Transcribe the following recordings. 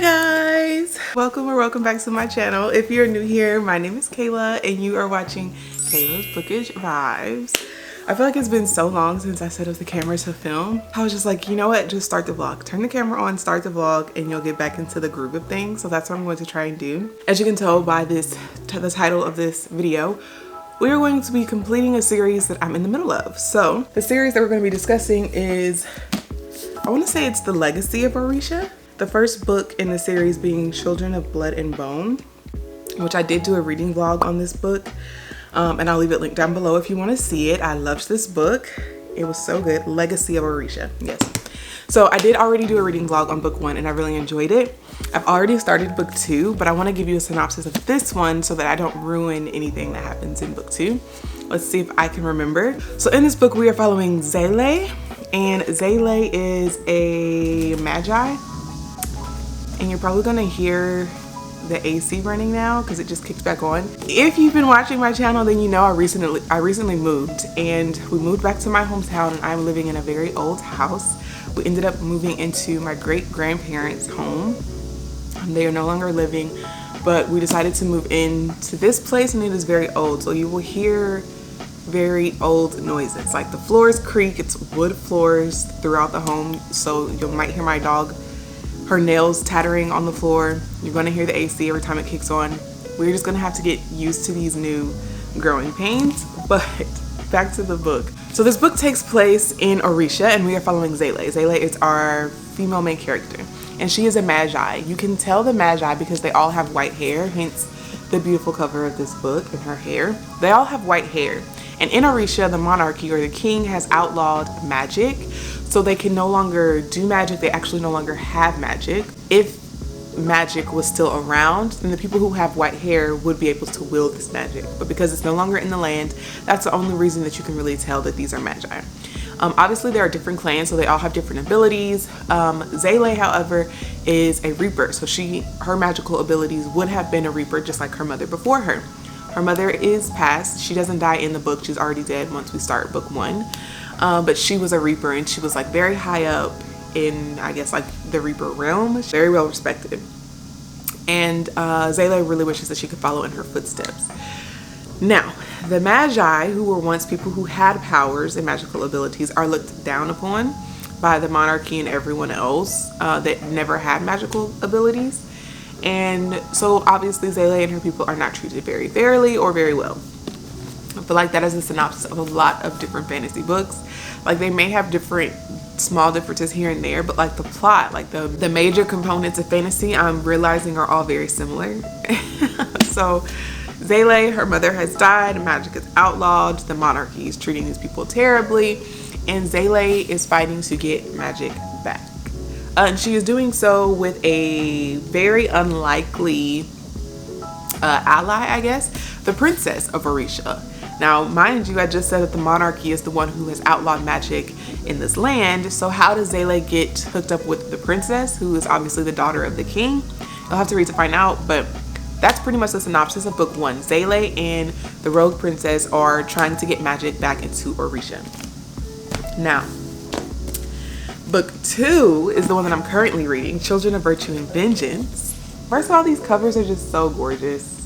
Hi guys, welcome back to my channel. If you're new here, my name is Kayla and you are watching Kayla's Bookish Vibes. I feel like it's been so long since I set up the camera to film. I was just like, you know what, just start the vlog. Turn the camera on, start the vlog, and you'll get back into the groove of things. So that's what I'm going to try and do. As you can tell by the title of this video, we are going to be completing a series that I'm in the middle of. So the series that we're going to be discussing is, I want to say it's The Legacy of Orisha. The first book in the series being Children of Blood and Bone, which I did do a reading vlog on this book. And I'll leave it linked down below if you want to see it. I loved this book. It was so good. Legacy of Orisha, yes. So I did already do a reading vlog on book 1 and I really enjoyed it. I've already started book 2, but I want to give you a synopsis of this one so that I don't ruin anything that happens in book 2. Let's see if I can remember. So in this book, we are following Zele, and Zele is a magi. And you're probably gonna hear the AC running now because it just kicked back on. If you've been watching my channel, then you know I recently moved, and we moved back to my hometown, and I'm living in a very old house. We ended up moving into my great-grandparents' home. They are no longer living, but we decided to move into this place, and it is very old. So you will hear very old noises, like the floors creak. It's wood floors throughout the home, so you might hear my dog, her nails tattering on the floor. You're gonna hear the AC every time it kicks on. We're just gonna have to get used to these new growing pains, but back to the book. So this book takes place in Orisha and we are following Zele. Zele is our female main character and she is a magi. You can tell the magi because they all have white hair, hence the beautiful cover of this book and her hair. They all have white hair. And in Orisha, the monarchy or the king has outlawed magic. So they can no longer do magic, they actually no longer have magic. If magic was still around, then the people who have white hair would be able to wield this magic. But because it's no longer in the land, that's the only reason that you can really tell that these are magi. Obviously there are different clans, so they all have different abilities. Zele, however, is a reaper. So her magical abilities would have been a reaper just like her mother before her. Her mother is passed, she doesn't die in the book, she's already dead once we start book 1. But she was a reaper and she was like very high up in, I guess, like the reaper realm. Very well respected. And Zele really wishes that she could follow in her footsteps. Now, the magi, who were once people who had powers and magical abilities, are looked down upon by the monarchy and everyone else that never had magical abilities. And so obviously Zele and her people are not treated very fairly or very well. I feel like that is a synopsis of a lot of different fantasy books. Like they may have different small differences here and there, but like the plot, like the major components of fantasy, I'm realizing are all very similar. So Zele, her mother has died, magic is outlawed, the monarchy is treating these people terribly, and Zele is fighting to get magic back. And she is doing so with a very unlikely ally, I guess, the princess of Orisha. Now, mind you, I just said that the monarchy is the one who has outlawed magic in this land. So how does Zele get hooked up with the princess, who is obviously the daughter of the king? You'll have to read to find out, but that's pretty much the synopsis of book 1. Zele and the rogue princess are trying to get magic back into Orisha. Now, book 2 is the one that I'm currently reading, Children of Virtue and Vengeance. First of all, these covers are just so gorgeous.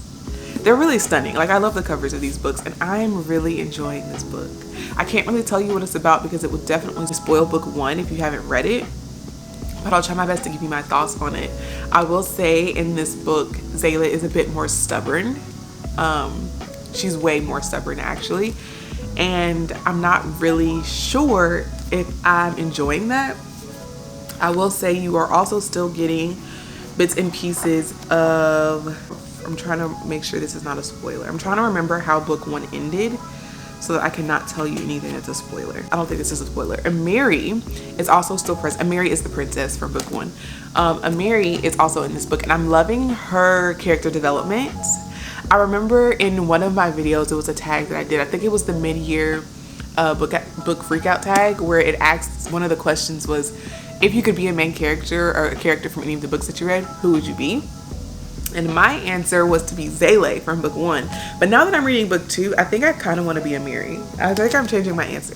They're really stunning. Like, I love the covers of these books and I'm really enjoying this book. I can't really tell you what it's about because it would definitely spoil book 1 if you haven't read it, but I'll try my best to give you my thoughts on it. I will say in this book, Zele is a bit more stubborn. She's way more stubborn actually. And I'm not really sure if I'm enjoying that. I will say you are also still getting bits and pieces of, I'm trying to make sure this is not a spoiler. I'm trying to remember how book 1 ended so that I cannot tell you anything that's a spoiler. I don't think this is a spoiler. Amiri is also still present. Amiri is the princess from book 1. Amiri is also in this book and I'm loving her character development. I remember in one of my videos, it was a tag that I did. I think it was the mid-year book freakout tag where it asked, one of the questions was, if you could be a main character or a character from any of the books that you read, who would you be? And my answer was to be Zele from book 1. But now that I'm reading book 2, I think I kind of want to be Amiri. I think I'm changing my answer.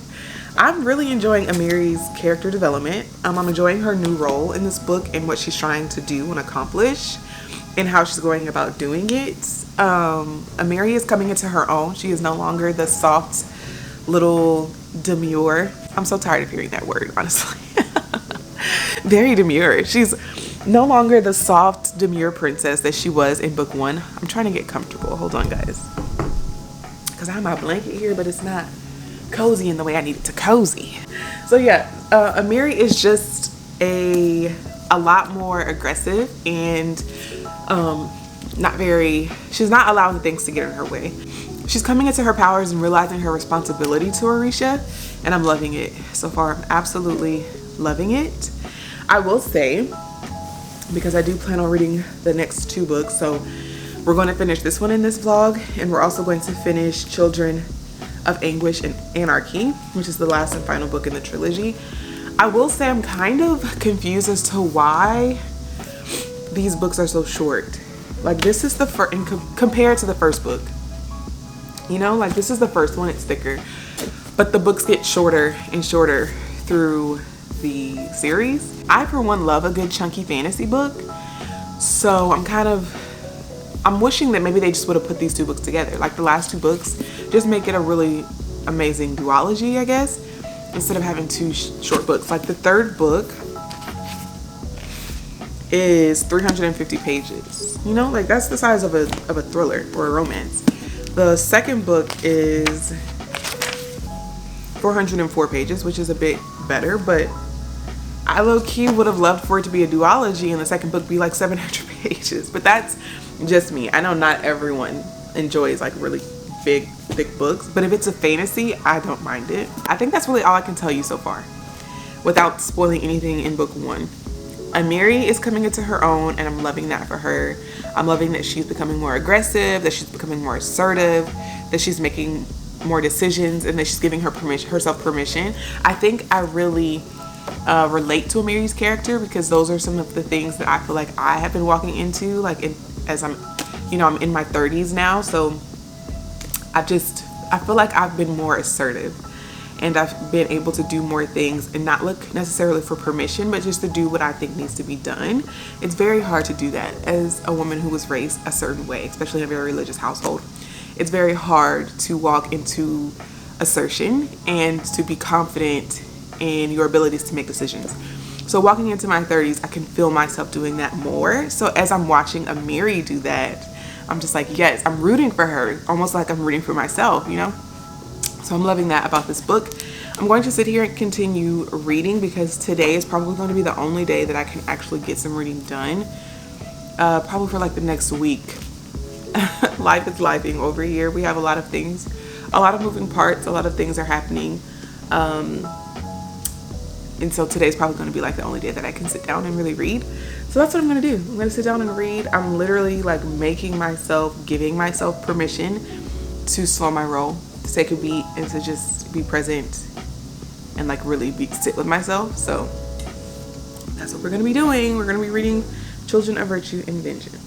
I'm really enjoying Amiri's character development. I'm enjoying her new role in this book and what she's trying to do and accomplish and how she's going about doing it. Amiri is coming into her own. She is no longer the soft little demure. I'm so tired of hearing that word, honestly. Very demure. She's no longer the soft, demure princess that she was in book 1. I'm trying to get comfortable. Hold on, guys. Because I have my blanket here, but it's not cozy in the way I need it to cozy. So yeah, Amiri is just a lot more aggressive and she's not allowing things to get in her way. She's coming into her powers and realizing her responsibility to Orisha, and I'm loving it. So far, I'm absolutely loving it. I will say, because I do plan on reading the next 2 books, so we're going to finish this one in this vlog, and we're also going to finish Children of Anguish and Anarchy, which is the last and final book in the trilogy. I will say I'm kind of confused as to why these books are so short. Like, this is the first, compared to the first book, you know, like this is the first one, it's thicker, but the books get shorter and shorter through the series. I, for one, love a good chunky fantasy book, so I'm wishing that maybe they just would have put these 2 books together. Like the last 2 books, just make it a really amazing duology, I guess, instead of having 2 short books. Like the 3rd book is 350 pages. You know, like that's the size of a thriller or a romance. The 2nd book is 404 pages, which is a bit better, but I low-key would have loved for it to be a duology and the 2nd book be like 700 pages. But that's just me. I know not everyone enjoys like really big, thick books, but if it's a fantasy, I don't mind it. I think that's really all I can tell you so far without spoiling anything in book 1. Amiri is coming into her own, and I'm loving that for her. I'm loving that she's becoming more aggressive, that she's becoming more assertive, that she's making more decisions, and that she's giving herself permission. I think I really relate to Amiri's character because those are some of the things that I feel like I have been walking into, like as I'm in my 30s now. So I feel like I've been more assertive, and I've been able to do more things and not look necessarily for permission, but just to do what I think needs to be done. It's very hard to do that as a woman who was raised a certain way, especially in a very religious household. It's very hard to walk into assertion and to be confident in your abilities to make decisions. So walking into my 30s, I can feel myself doing that more. So as I'm watching Amiri do that, I'm just like, yes, I'm rooting for her, almost like I'm rooting for myself, you know? So I'm loving that about this book. I'm going to sit here and continue reading because today is probably going to be the only day that I can actually get some reading done. Probably for like the next week. Life is lifing over here. We have a lot of things, a lot of moving parts, a lot of things are happening. And so today's probably going to be like the only day that I can sit down and really read. So that's what I'm going to do. I'm going to sit down and read. I'm literally like giving myself permission to slow my roll, to take a beat, and to just be present and like really sit with myself. So that's what we're going to be doing. We're going to be reading Children of Virtue and Vengeance.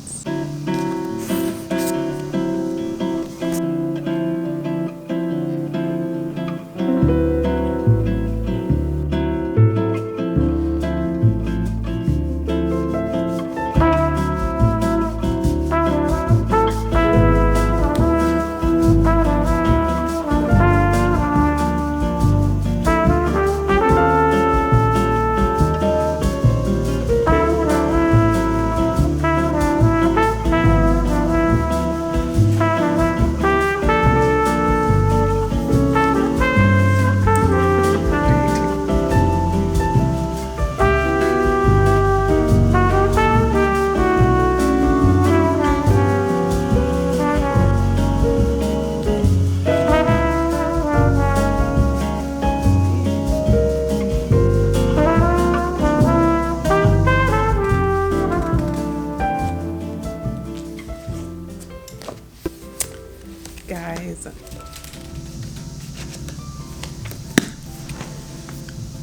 Guys,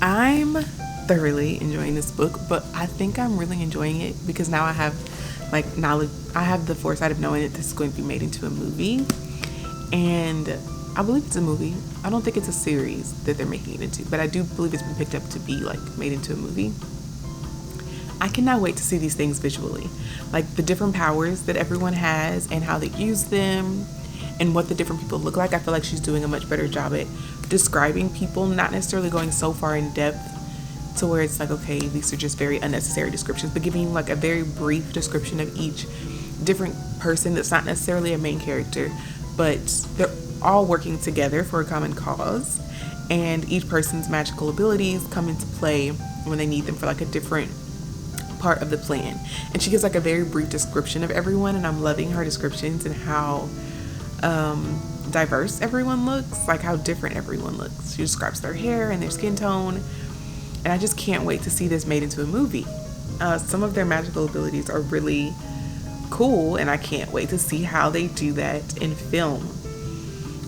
I'm thoroughly enjoying this book, but I think I'm really enjoying it because now I have like knowledge. I have the foresight of knowing that this is going to be made into a movie, and I believe it's a movie. I don't think it's a series that they're making it into, but I do believe it's been picked up to be like made into a movie. I cannot wait to see these things visually, like the different powers that everyone has and how they use them and what the different people look like. I feel like she's doing a much better job at describing people, not necessarily going so far in depth to where it's like, okay, these are just very unnecessary descriptions, but giving you like a very brief description of each different person that's not necessarily a main character, but they're all working together for a common cause, and each person's magical abilities come into play when they need them for like a different part of the plan. And she gives like a very brief description of everyone, and I'm loving her descriptions and how diverse everyone looks, like how different everyone looks. She describes their hair and their skin tone, and I just can't wait to see this made into a movie. Some of their magical abilities are really cool, and I can't wait to see how they do that in film.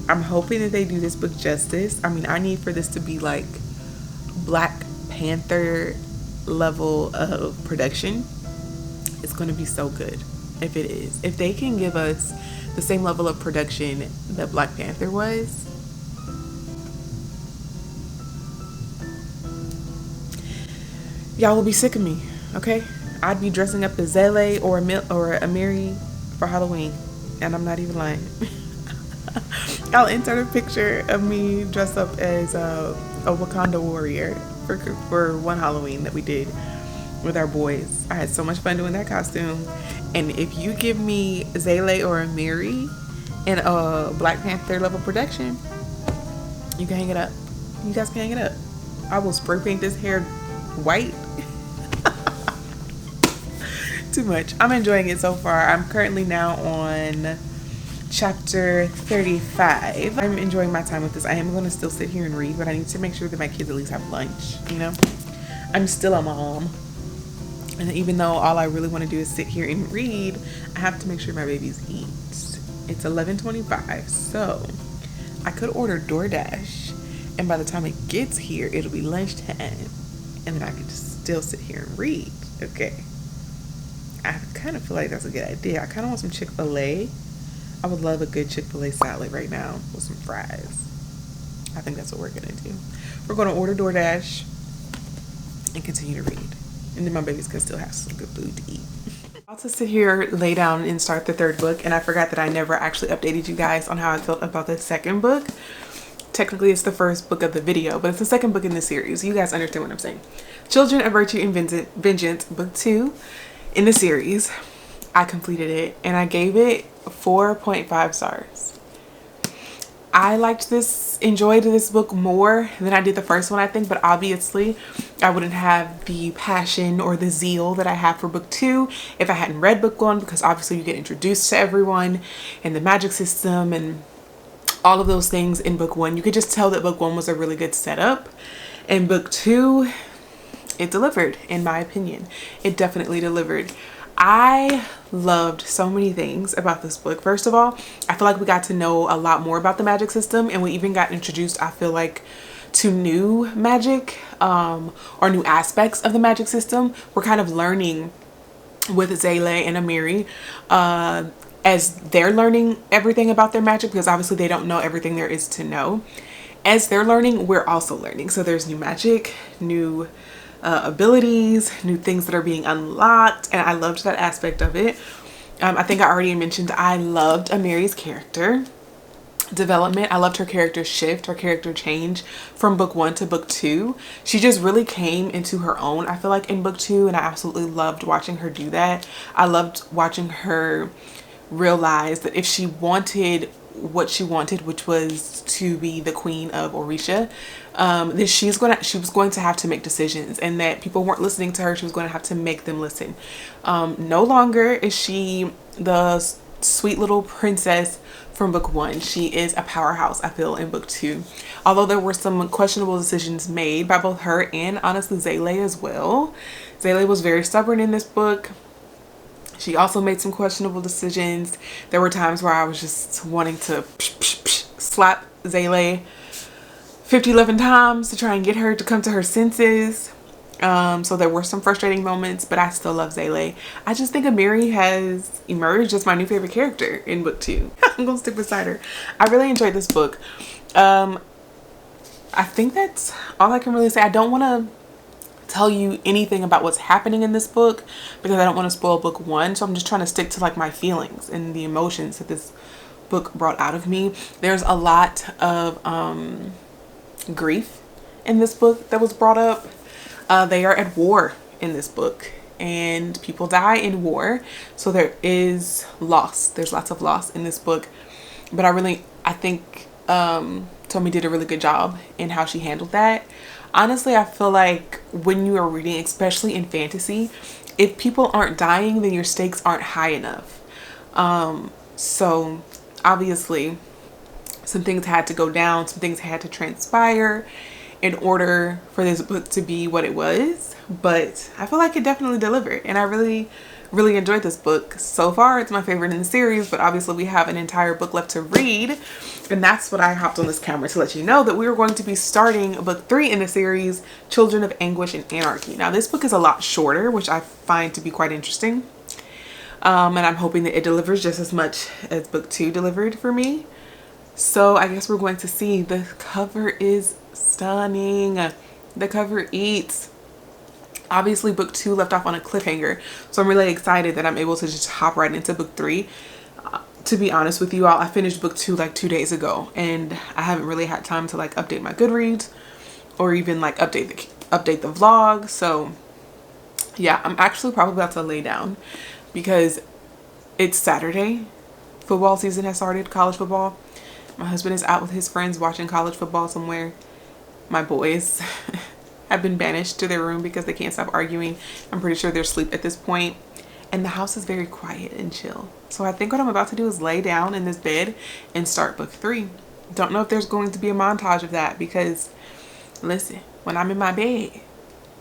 I'm hoping that they do this book justice. I mean, I need for this to be like Black Panther level of production. It's going to be so good if it is. If they can give us the same level of production that Black Panther was, y'all will be sick of me, okay? I'd be dressing up as Zele or Amiri for Halloween, and I'm not even lying. I'll insert a picture of me dressed up as a Wakanda warrior for one Halloween that we did with our boys. I had so much fun doing that costume. And if you give me Zele or Amiri in a Black Panther level production, you can hang it up. You guys can hang it up. I will spray paint this hair white. Too much. I'm enjoying it so far. I'm currently now on chapter 35. I'm enjoying my time with this. I am going to still sit here and read, but I need to make sure that my kids at least have lunch, you know? I'm still a mom. And even though all I really want to do is sit here and read, I have to make sure my babies eat. It's 11:25, so I could order DoorDash, and by the time it gets here, it'll be lunchtime, and then I could just still sit here and read. Okay. I kind of feel like that's a good idea. I kind of want some Chick-fil-A. I would love a good Chick-fil-A salad right now with some fries. I think that's what we're gonna do. We're gonna order DoorDash and continue to read. And then my babies can still have some good food to eat. I'm about to sit here, lay down, and start the third book. And I forgot that I never actually updated you guys on how I felt about the second book. Technically, it's the first book of the video, but it's the second book in the series. You guys understand what I'm saying. Children of Virtue and Vengeance, book 2 in the series. I completed it, and I gave it 4.5 stars. I enjoyed this book more than I did the first one, I think, but obviously I wouldn't have the passion or the zeal that I have for book 2 if I hadn't read book 1, because obviously you get introduced to everyone and the magic system and all of those things in book 1. You could just tell that book 1 was a really good setup, and book 2, it delivered, in my opinion. It definitely delivered. I loved so many things about this book. First of all, I feel like we got to know a lot more about the magic system, and we even got introduced, I feel like, to new magic or new aspects of the magic system. We're kind of learning with Zele and Amiri as they're learning everything about their magic, because obviously they don't know everything there is to know. As they're learning, we're also learning. So there's new magic, new abilities, new things that are being unlocked, and I loved that aspect of it. I think I already mentioned I loved Amiri's character development. I loved her character shift, her character change from book 1 to book 2. She just really came into her own, I feel like, in book 2, and I absolutely loved watching her do that. I loved watching her realize that if she wanted what she wanted, which was to be the queen of Orisha, then she was going to have to make decisions, and that people weren't listening to her. She was going to have to make them listen. No longer is she the sweet little princess from book 1. She is a powerhouse, I feel, in book 2. Although there were some questionable decisions made by both her and honestly Zele as well. Zele was very stubborn in this book. She also made some questionable decisions. There were times where I was just wanting to slap Zele 50-11 times to try and get her to come to her senses. So there were some frustrating moments, but I still love Zaylee. I just think Amiri has emerged as my new favorite character in book 2. I'm gonna stick beside her. I really enjoyed this book. I think that's all I can really say. I don't want to tell you anything about what's happening in this book because I don't want to spoil book 1. So I'm just trying to stick to like my feelings and the emotions that this book brought out of me. There's a lot of grief in this book that was brought up. They are at war in this book and people die in war. So there is loss. There's lots of loss in this book. But I think Tommy did a really good job in how she handled that. Honestly, I feel like when you are reading, especially in fantasy, if people aren't dying, then your stakes aren't high enough. So obviously some things had to go down, some things had to transpire in order for this book to be what it was. But I feel like it definitely delivered, and I really enjoyed this book. So far it's my favorite in the series, but obviously we have an entire book left to read, and that's what I hopped on this camera to let you know, that we were going to be starting book 3 in the series, Children of Anguish and Anarchy. Now this book is a lot shorter, which I find to be quite interesting, and I'm hoping that it delivers just as much as book 2 delivered for me. So I guess we're going to see. The cover is stunning. The cover eats. Obviously book 2 left off on a cliffhanger, so I'm really excited that I'm able to just hop right into book 3. To be honest with you all, I finished book 2 like 2 days ago, and I haven't really had time to like update my Goodreads or even like update the vlog. So yeah, I'm actually probably about to lay down because it's Saturday. Football season has started, college football. My husband is out with his friends watching college football somewhere. My boys have been banished to their room because they can't stop arguing. I'm pretty sure they're asleep at this point. And the house is very quiet and chill. So I think what I'm about to do is lay down in this bed and start book 3. Don't know if there's going to be a montage of that because, listen, when I'm in my bed,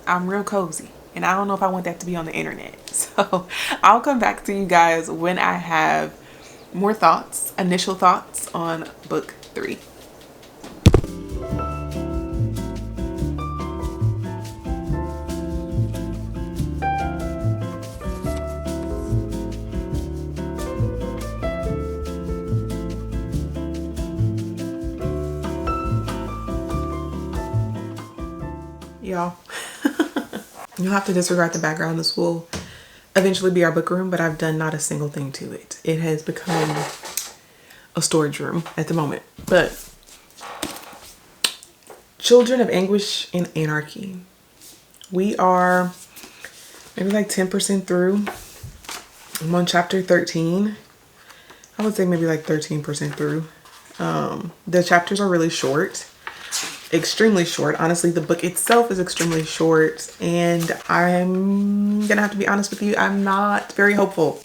I'm real cozy. And I don't know if I want that to be on the internet. So I'll come back to you guys when I have more thoughts, initial thoughts on book 3. Y'all, you'll have to disregard the background. This will eventually be our book room, but I've done not a single thing to it. It has become a storage room at the moment. But Children of Anguish and Anarchy. We are maybe like 10% through. I'm on chapter 13. I would say maybe like 13% through. The chapters are really short. Extremely short. Honestly, the book itself is extremely short, and I'm gonna have to be honest with you, I'm not very hopeful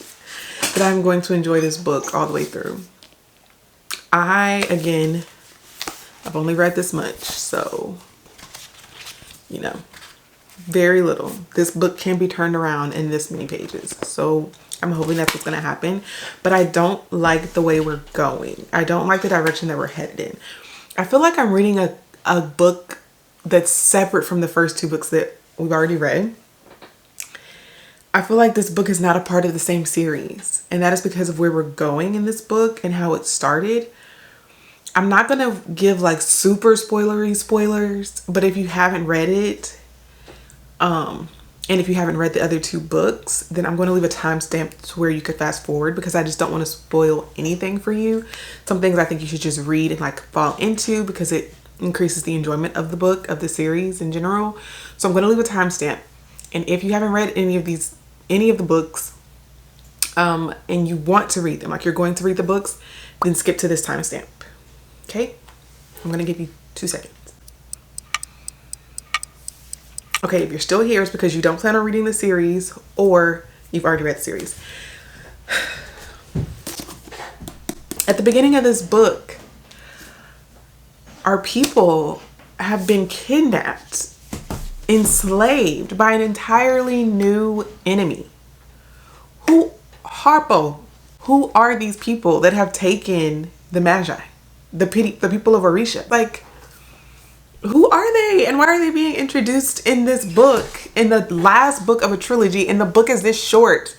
that I'm going to enjoy this book all the way through. I've only read this much, so you know, very little. This book can be turned around in this many pages, so I'm hoping that's what's gonna happen. But I don't like the way we're going. I don't like the direction that we're headed in. I feel like I'm reading a book that's separate from the first 2 books that we've already read. I feel like this book is not a part of the same series, and that is because of where we're going in this book and how it started. I'm not gonna give like super spoilers, but if you haven't read it, and if you haven't read the other 2 books, then I'm going to leave a timestamp to where you could fast forward because I just don't want to spoil anything for you. Some things I think you should just read and like fall into because it increases the enjoyment of the book, of the series in general. So I'm going to leave a timestamp, and if you haven't read any of the books, and you want to read them, like you're going to read the books, then skip to this timestamp. Okay, I'm going to give you 2 seconds. Okay, if you're still here, it's because you don't plan on reading the series or you've already read the series. At the beginning of this book, our people have been kidnapped, enslaved by an entirely new enemy. Who are these people that have taken the Magi, the people of Orisha? Like, Who are they and why are they being introduced in this book, in the last book of a trilogy, and the book is this short?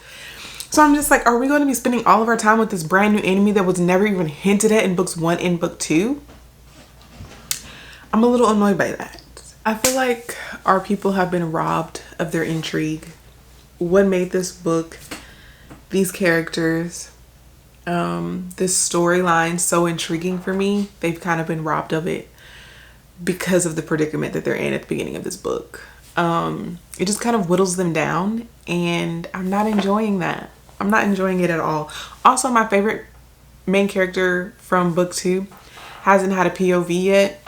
So I'm just like, are we going to be spending all of our time with this brand new enemy that was never even hinted at in books 1 and book 2? I'm a little annoyed by that. I feel like our people have been robbed of their intrigue. What made this book, these characters, this storyline so intriguing for me, they've kind of been robbed of it because of the predicament that they're in at the beginning of this book. It just kind of whittles them down, and I'm not enjoying that. I'm not enjoying it at all. Also, my favorite main character from book 2 hasn't had a POV yet,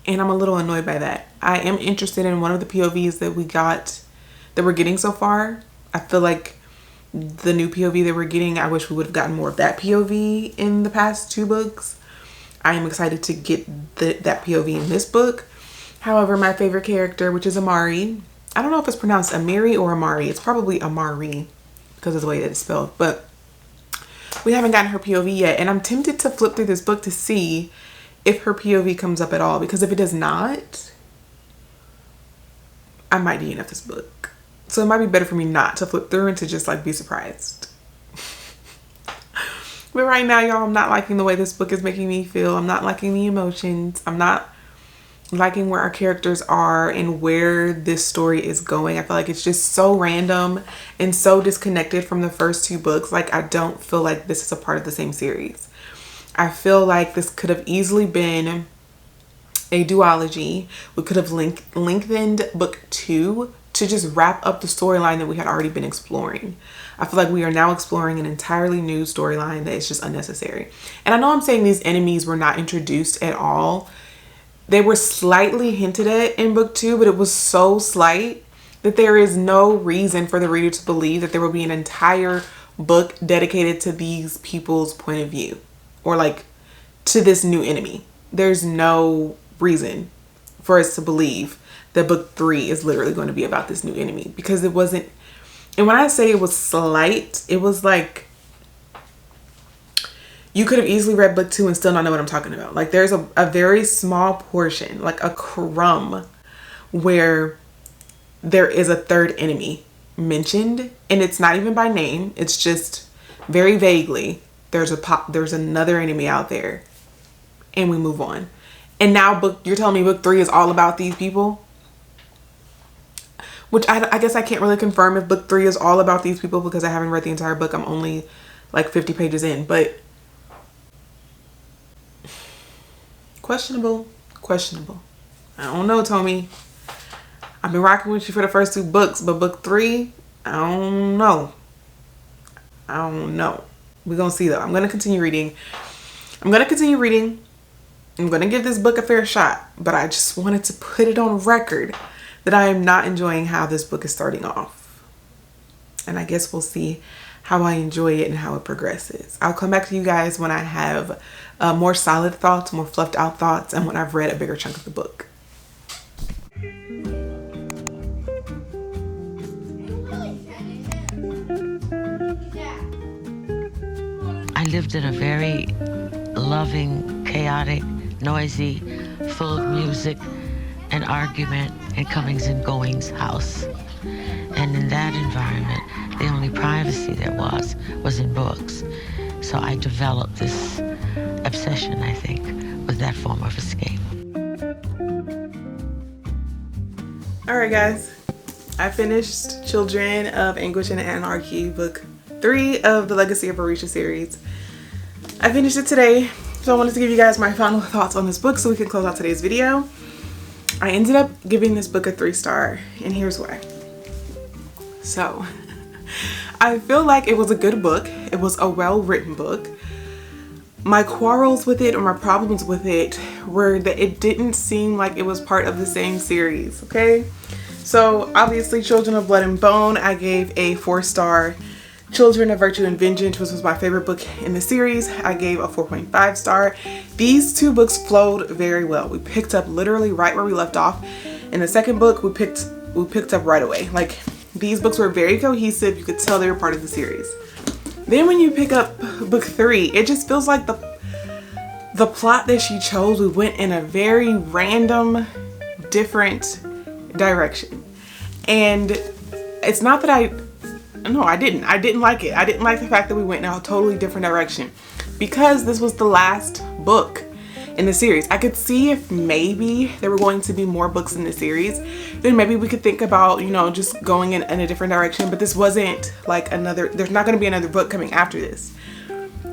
and I'm a little annoyed by that. I am interested in one of the POVs that we're getting so far. I feel like the new POV that we're getting, I wish we would have gotten more of that POV in the past 2 books. I am excited to get that POV in this book. However, my favorite character, which is Amari, I don't know if it's pronounced Amiri or Amari. It's probably Amari because of the way that it's spelled, but we haven't gotten her POV yet, and I'm tempted to flip through this book to see if her POV comes up at all, because if it does not, I might DNF this book. So it might be better for me not to flip through and to just like be surprised. But right now, y'all, I'm not liking the way this book is making me feel. I'm not liking the emotions. I'm not liking where our characters are and where this story is going. I feel like it's just so random and so disconnected from the first 2 books. Like, I don't feel like this is a part of the same series. I feel like this could have easily been a duology. We could have lengthened book 2 to just wrap up the storyline that we had already been exploring. I feel like we are now exploring an entirely new storyline that is just unnecessary. And I know I'm saying these enemies were not introduced at all. They were slightly hinted at in book 2, but it was so slight that there is no reason for the reader to believe that there will be an entire book dedicated to these people's point of view, or like to this new enemy. There's no reason for us to believe that book 3 is literally going to be about this new enemy, because it wasn't. And when I say it was slight, it was like you could have easily read book 2 and still not know what I'm talking about. Like, there's a very small portion, like a crumb, where there is a third enemy mentioned, and it's not even by name. It's just very vaguely, there's another enemy out there, and we move on. And now you're telling me book 3 is all about these people? Which I guess I can't really confirm if book 3 is all about these people, because I haven't read the entire book. I'm only like 50 pages in, but questionable. I don't know, Tommy. I've been rocking with you for the first 2 books, but book 3, I don't know. We're gonna see though. I'm gonna continue reading. I'm gonna give this book a fair shot, but I just wanted to put it on record that I am not enjoying how this book is starting off. And I guess we'll see how I enjoy it and how it progresses. I'll come back to you guys when I have more solid thoughts, more fluffed out thoughts, and when I've read a bigger chunk of the book. I lived in a very loving, chaotic, noisy, full of music and argument and comings and goings house. And in that environment, the only privacy there was in books. So I developed this obsession, I think, with that form of escape. All right, guys. I finished Children of Anguish and Anarchy, book 3 of the Legacy of Orisha series. I finished it today, so I wanted to give you guys my final thoughts on this book so we can close out today's video. I ended up giving this book a 3-star, and here's why. So, I feel like it was a good book. It was a well-written book. My quarrels with it, or my problems with it, were that it didn't seem like it was part of the same series, okay? So, obviously, Children of Blood and Bone, I gave a 4-star. Children of Virtue and Vengeance, which was my favorite book in the series, I gave a 4.5 star. These 2 books flowed very well. We picked up literally right where we left off. In the second book, we picked up right away. Like, these books were very cohesive. You could tell they were part of the series. Then when you pick up book 3, it just feels like the plot that she chose, we went in a very random, different direction. And it's not that I didn't like it. I didn't like the fact that we went in a totally different direction, because this was the last book in the series. I could see if maybe there were going to be more books in the series, then maybe we could think about, you know, just going in a different direction. But this wasn't like there's not going to be another book coming after this.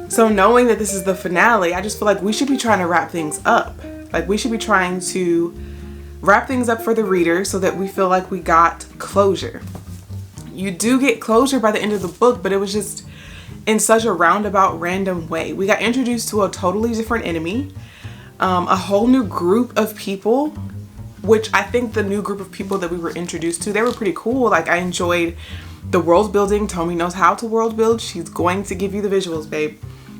So knowing that this is the finale, I just feel like we should be trying to wrap things up. Like, we should be trying to wrap things up for the reader so that we feel like we got closure. You do get closure by the end of the book, but it was just in such a roundabout, random way. We got introduced to a totally different enemy, a whole new group of people, which I think the new group of people that we were introduced to, they were pretty cool. Like, I enjoyed the world building. Tomi knows how to world build. She's going to give you the visuals, babe.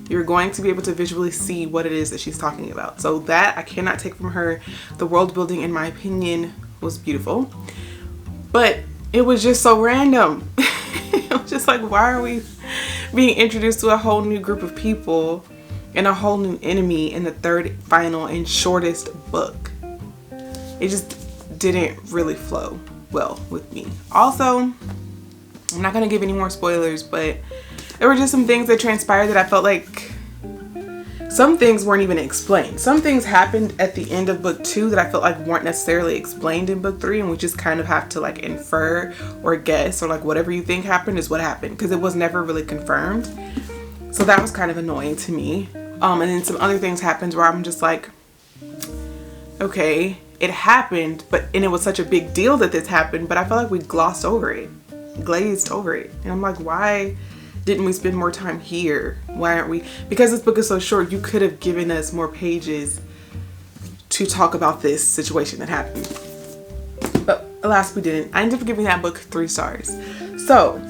You're going to be able to visually see what it is that she's talking about. So that I cannot take from her. The world building, in my opinion, was beautiful. But it was just so random. It was just like, why are we being introduced to a whole new group of people and a whole new enemy in the third, final, and shortest book? It just didn't really flow well with me. Also, I'm not going to give any more spoilers, but there were just some things that transpired that I felt like some things weren't even explained. Some things happened at the end of book 2 that I felt like weren't necessarily explained in book 3, and we just kind of have to like infer or guess, or like whatever you think happened is what happened, because it was never really confirmed. So that was kind of annoying to me. And then some other things happened where I'm just like, okay, it happened, and it was such a big deal that this happened, but I felt like we glazed over it. And I'm like, why didn't we spend more time here? Why aren't we? Because this book is so short, you could have given us more pages to talk about this situation that happened. But alas, we didn't. I ended up giving that book 3 stars. So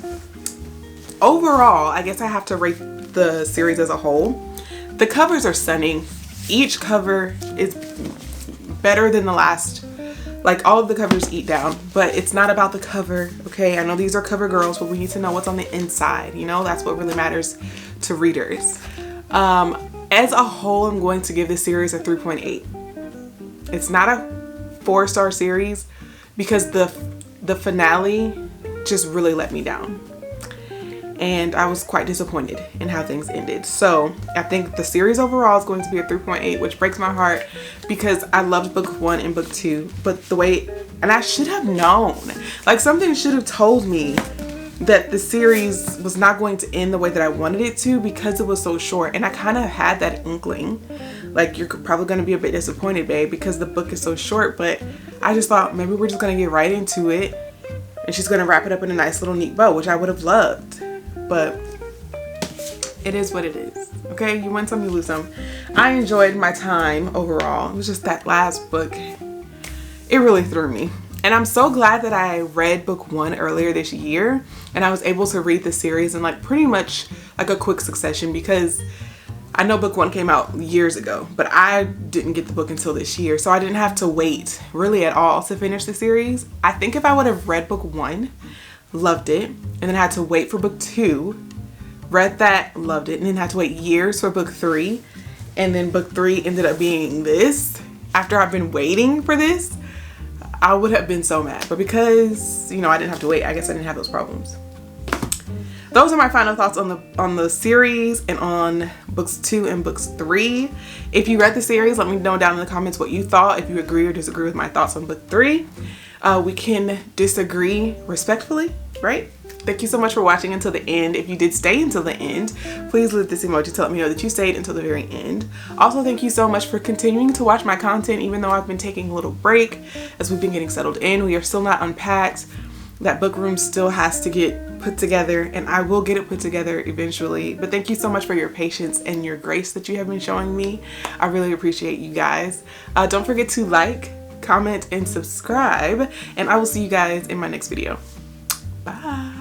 overall, I guess I have to rate the series as a whole. The covers are stunning. Each cover is better than the last. Like, all of the covers eat down, but it's not about the cover, okay? I know these are cover girls, but we need to know what's on the inside, you know? That's what really matters to readers. As a whole, I'm going to give this series a 3.8. It's not a 4-star series because the finale just really let me down. And I was quite disappointed in how things ended. So I think the series overall is going to be a 3.8, which breaks my heart because I loved book 1 and book 2. But and I should have known. Like, something should have told me that the series was not going to end the way that I wanted it to because it was so short. And I kind of had that inkling. Like, you're probably going to be a bit disappointed, babe, because the book is so short. But I just thought maybe we're just going to get right into it. And she's going to wrap it up in a nice little neat bow, which I would have loved. But it is what it is, okay? You win some, you lose some. I enjoyed my time overall. It was just that last book, it really threw me. And I'm so glad that I read book 1 earlier this year and I was able to read the series in like pretty much like a quick succession, because I know book 1 came out years ago, but I didn't get the book until this year. So I didn't have to wait really at all to finish the series. I think if I would have read book 1, loved it, and then had to wait for book 2, read that, loved it, and then had to wait years for book 3, and then book 3 ended up being this, after I've been waiting for this, I would have been so mad. But because, you know, I didn't have to wait, I guess I didn't have those problems. Those are my final thoughts on the series and on books 2 and books 3. If you read the series, let me know down in the comments what you thought, if you agree or disagree with my thoughts on book 3. We can disagree respectfully, right? Thank you so much for watching until the end. If you did stay until the end, please leave this emoji to let me know that you stayed until the very end. Also, thank you so much for continuing to watch my content, even though I've been taking a little break as we've been getting settled in. We are still not unpacked. That book room still has to get put together, and I will get it put together eventually. But thank you so much for your patience and your grace that you have been showing me. I really appreciate you guys. Don't forget to like, comment, and subscribe, and I will see you guys in my next video. Bye.